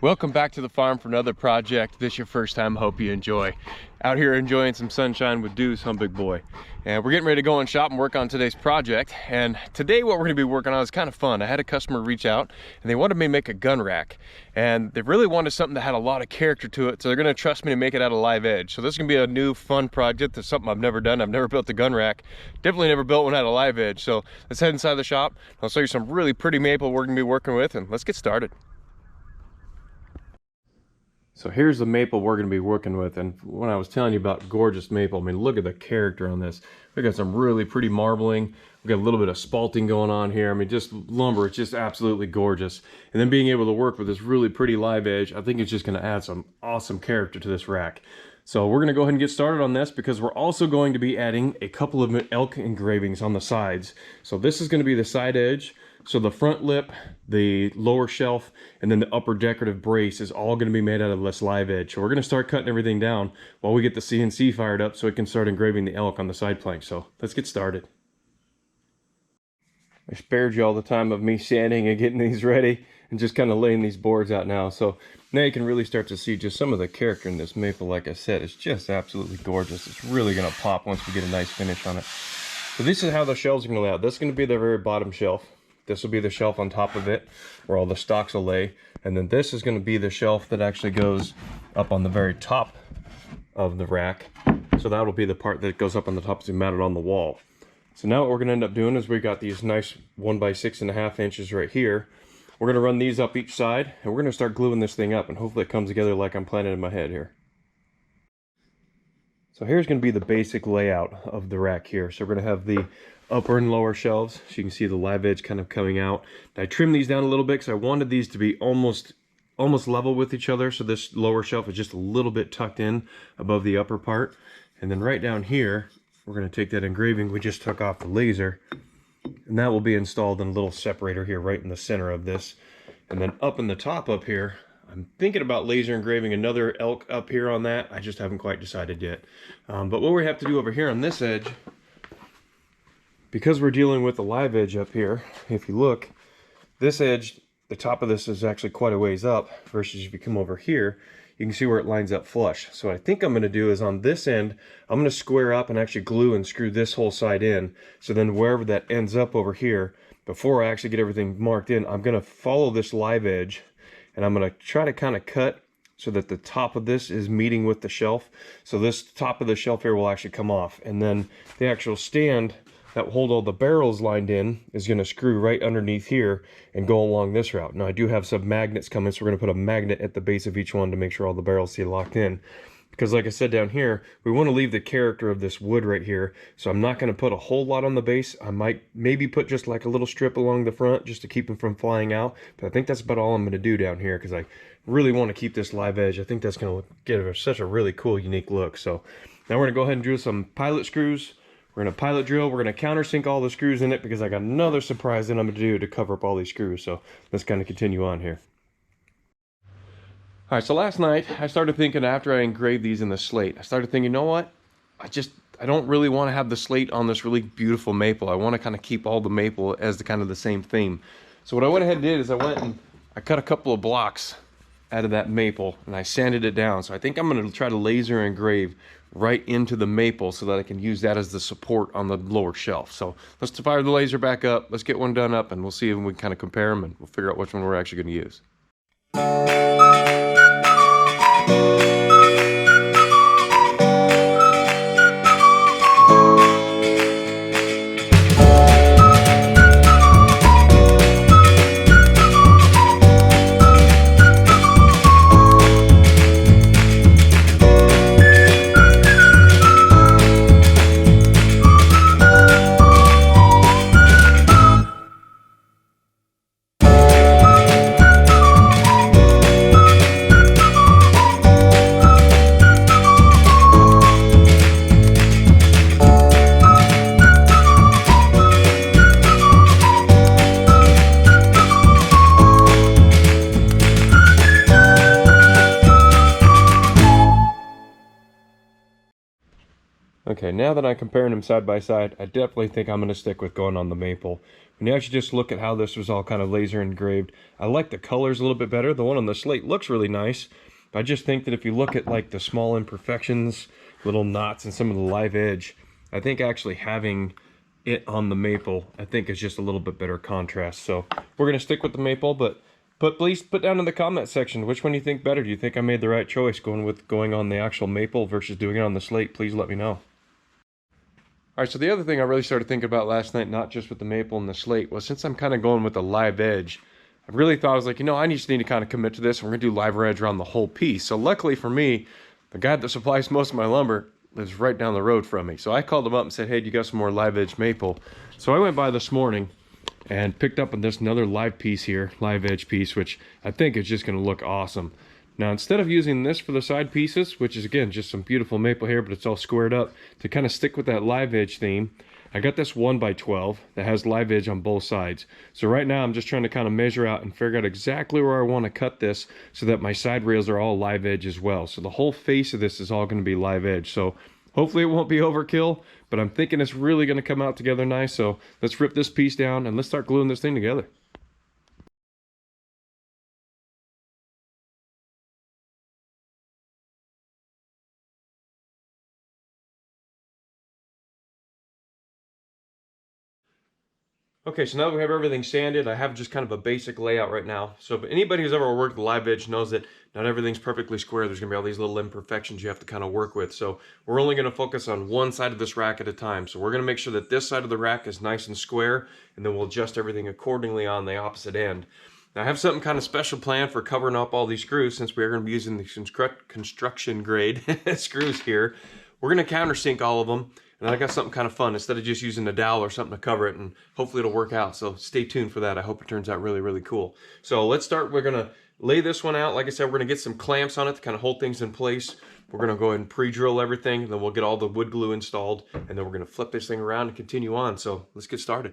Welcome back to the farm for another project. This your first time, hope you enjoy. Out here enjoying some sunshine with Deuce, some big boy. And we're getting ready to go in shop and work on today's project. And today what we're gonna be working on is kind of fun. I had a customer reach out and they wanted me to make a gun rack. And they really wanted something that had a lot of character to it. So they're gonna trust me to make it out of live edge. So this is gonna be a new fun project. It's something I've never done. I've never built a gun rack. Definitely never built one out of live edge. So let's head inside the shop. I'll show you some really pretty maple we're gonna be working with, and let's get started. So here's the maple we're going to be working with, and when I was telling you about gorgeous maple, I mean, look at the character on this. We got some really pretty marbling. We got a little bit of spalting going on here. I mean, just lumber, it's just absolutely gorgeous. And then being able to work with this really pretty live edge, I think it's just going to add some awesome character to this rack. So we're going to go ahead and get started on this because we're also going to be adding a couple of elk engravings on the sides. So this is going to be the side edge. So the front lip, the lower shelf, and then the upper decorative brace is all going to be made out of this live edge. So we're going to start cutting everything down while we get the CNC fired up so it can start engraving the elk on the side plank. So let's get started. I spared you all the time of me sanding and getting these ready and just kind of laying these boards out now. So now you can really start to see just some of the character in this maple. Like I said, it's just absolutely gorgeous. It's really going to pop once we get a nice finish on it. So this is how the shelves are going to lay out. This is going to be the very bottom shelf. This will be the shelf on top of it where all the stocks will lay. And then this is going to be the shelf that actually goes up on the very top of the rack. So that will be the part that goes up on the top to mount it on the wall. So now what we're going to end up doing is we got these nice 1 by 6.5 inches right here. We're going to run these up each side and we're going to start gluing this thing up, and hopefully it comes together like I'm planning in my head here. So here's going to be the basic layout of the rack here. So we're going to have the upper and lower shelves, so you can see the live edge kind of coming out. I trimmed these down a little bit because I wanted these to be almost level with each other, so this lower shelf is just a little bit tucked in above the upper part. And then right down here, we're going to take that engraving we just took off the laser, and that will be installed in a little separator here right in the center of this. And then up in the top up here, I'm thinking about laser engraving another elk up here on that. I just haven't quite decided yet. But what we have to do over here on this edge, because we're dealing with the live edge up here, if you look, this edge, the top of this is actually quite a ways up, versus if you come over here, you can see where it lines up flush. So what I think I'm going to do is on this end, I'm going to square up and actually glue and screw this whole side in. So then wherever that ends up over here, before I actually get everything marked in, I'm going to follow this live edge, and I'm going to try to kind of cut so that the top of this is meeting with the shelf. So this top of the shelf here will actually come off, and then the actual stand that will hold all the barrels lined in is going to screw right underneath here and go along this route. Now I do have some magnets coming, so we're going to put a magnet at the base of each one to make sure all the barrels stay locked in. Because like I said down here, we want to leave the character of this wood right here. So I'm not going to put a whole lot on the base. I might maybe put just like a little strip along the front just to keep them from flying out. But I think that's about all I'm going to do down here because I really want to keep this live edge. I think that's going to give such a really cool, unique look. So now we're going to go ahead and drill some pilot screws. We're going to pilot drill. We're going to countersink all the screws in it because I got another surprise that I'm going to do to cover up all these screws. So let's kind of continue on here. All right, so last night I started thinking, after I engraved these in the slate, I started thinking, you know what? I don't really want to have the slate on this really beautiful maple. I want to kind of keep all the maple as the kind of the same theme. So what I went ahead and did is I went and I cut a couple of blocks out of that maple and I sanded it down. So I think I'm going to try to laser engrave right into the maple so that I can use that as the support on the lower shelf. So let's fire the laser back up. Let's get one done up and we'll see if we can kind of compare them and we'll figure out which one we're actually going to use. Okay, now that I'm comparing them side by side, I definitely think I'm going to stick with going on the maple. When you actually just look at how this was all kind of laser engraved, I like the colors a little bit better. The one on the slate looks really nice, but I just think that if you look at like the small imperfections, little knots, and some of the live edge, I think actually having it on the maple, I think is just a little bit better contrast. So we're going to stick with the maple, but please put down in the comment section which one you think better. Do you think I made the right choice going on the actual maple versus doing it on the slate? Please let me know. All right, so the other thing I really started thinking about last night, not just with the maple and the slate, was since I'm kind of going with the live edge, I really thought I was like, you know, I just need to kind of commit to this. And we're going to do live edge around the whole piece. So luckily for me, the guy that supplies most of my lumber lives right down the road from me. So I called him up and said, hey, do you got some more live edge maple? So I went by this morning and picked up on this another live piece here, live edge piece, which I think is just going to look awesome. Now, instead of using this for the side pieces, which is again just some beautiful maple here, but it's all squared up, to kind of stick with that live edge theme, I got this 1x12 that has live edge on both sides. So right now I'm just trying to kind of measure out and figure out exactly where I want to cut this so that my side rails are all live edge as well. So the whole face of this is all going to be live edge. So hopefully it won't be overkill, but I'm thinking it's really going to come out together nice. So let's rip this piece down and let's start gluing this thing together. Okay, so now that we have everything sanded, I have just kind of a basic layout right now. So if anybody who's ever worked with live edge knows that not everything's perfectly square. There's gonna be all these little imperfections you have to kind of work with. So we're only gonna focus on one side of this rack at a time. So we're gonna make sure that this side of the rack is nice and square, and then we'll adjust everything accordingly on the opposite end. Now I have something kind of special planned for covering up all these screws, since we are gonna be using the construction grade screws here. We're gonna countersink all of them. And I got something kind of fun instead of just using a dowel or something to cover it, and hopefully it'll work out. So stay tuned for that. I hope it turns out really, really cool. So let's start. We're gonna lay this one out. Like I said, we're gonna get some clamps on it to kind of hold things in place. We're gonna go ahead and pre-drill everything. Then we'll get all the wood glue installed, and then we're gonna flip this thing around and continue on. So let's get started.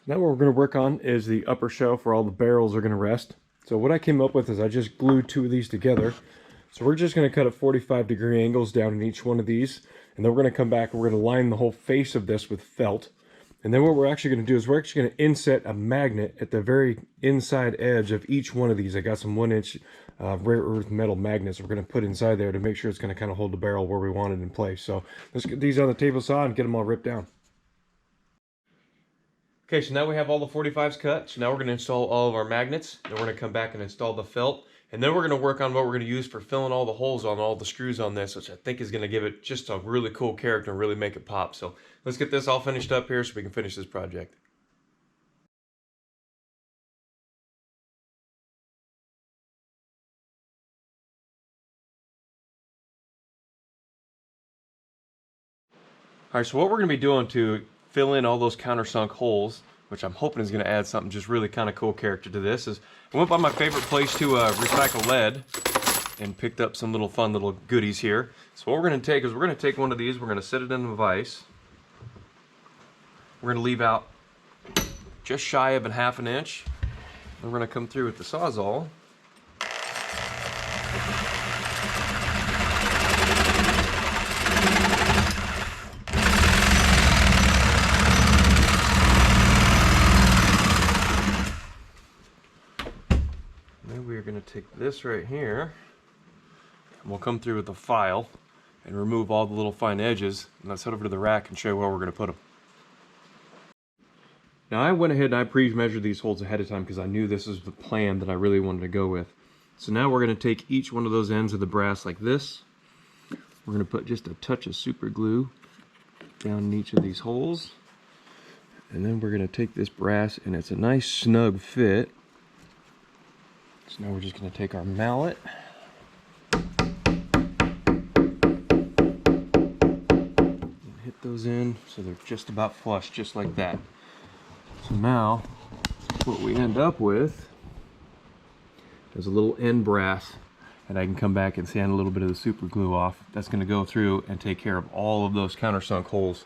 Now what we're going to work on is the upper shelf where all the barrels are going to rest. So what I came up with is I just glued two of these together. So we're just going to cut at 45-degree angles down in each one of these. And then we're going to come back and we're going to line the whole face of this with felt. And then what we're actually going to do is we're actually going to inset a magnet at the very inside edge of each one of these. I got some 1-inch rare earth metal magnets we're going to put inside there to make sure it's going to kind of hold the barrel where we want it in place. So let's get these on the table saw and get them all ripped down. Okay, so now we have all the 45s cut. So now we're going to install all of our magnets. Then we're going to come back and install the felt. And then we're going to work on what we're going to use for filling all the holes on all the screws on this, which I think is going to give it just a really cool character and really make it pop. So let's get this all finished up here so we can finish this project. All right, so what we're going to be doing to fill in all those countersunk holes, which I'm hoping is going to add something just really kind of cool character to this, is I went by my favorite place to recycle lead and picked up some little fun little goodies here. So what we're going to take is we're going to take one of these, we're going to set it in a vise. We're going to leave out just shy of ½ an inch. And we're going to come through with the Sawzall. We're going to take this right here, and we'll come through with the file and remove all the little fine edges, and let's head over to the rack and show you where we're going to put them. Now I went ahead and I pre-measured these holes ahead of time because I knew this is the plan that I really wanted to go with. So now we're going to take each one of those ends of the brass like this. We're going to put just a touch of super glue down in each of these holes. And then we're going to take this brass, and it's a nice snug fit. So now we're just going to take our mallet. And hit those in so they're just about flush, just like that. So now what we end up with is a little end brass, and I can come back and sand a little bit of the super glue off. That's going to go through and take care of all of those countersunk holes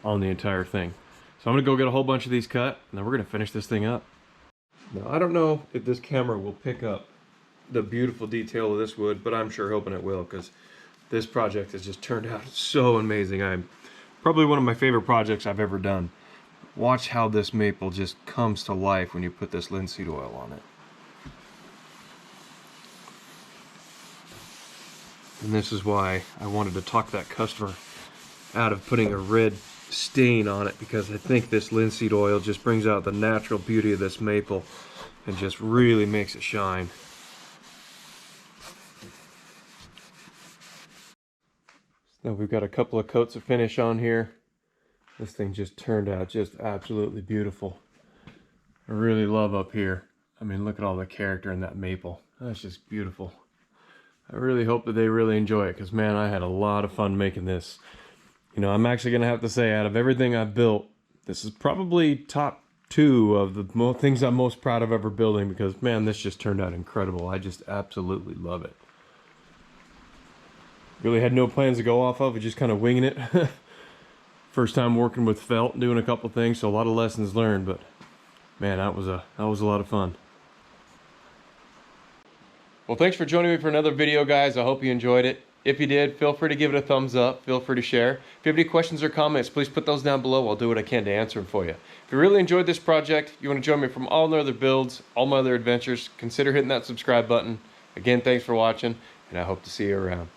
on the entire thing. So I'm going to go get a whole bunch of these cut, and then we're going to finish this thing up. Now I don't know if this camera will pick up the beautiful detail of this wood, but I'm sure hoping it will, because this project has just turned out so amazing. I'm probably one of my favorite projects I've ever done. Watch how this maple just comes to life when you put this linseed oil on it. And this is why I wanted to talk that customer out of putting a red stain on it, because I think this linseed oil just brings out the natural beauty of this maple and just really makes it shine. Now we've got a couple of coats of finish on here. This thing just turned out just absolutely beautiful. I really love up here. I mean, look at all the character in that maple. That's just beautiful. I really hope that they really enjoy it, because man, I had a lot of fun making this. You know, I'm actually gonna have to say, out of everything I've built, this is probably top 2 of the things I'm most proud of ever building, because man, this just turned out incredible. I just absolutely love it. Really had no plans to go off of, just kind of winging it. First time working with felt, doing a couple things, so a lot of lessons learned, but man, that was a lot of fun. Well, thanks for joining me for another video, guys. I hope you enjoyed it. If you did, feel free to give it a thumbs up. Feel free to share. If you have any questions or comments, please put those down below. I'll do what I can to answer them for you. If you really enjoyed this project, you want to join me from all my other builds, all my other adventures, consider hitting that subscribe button. Again, thanks for watching, and I hope to see you around.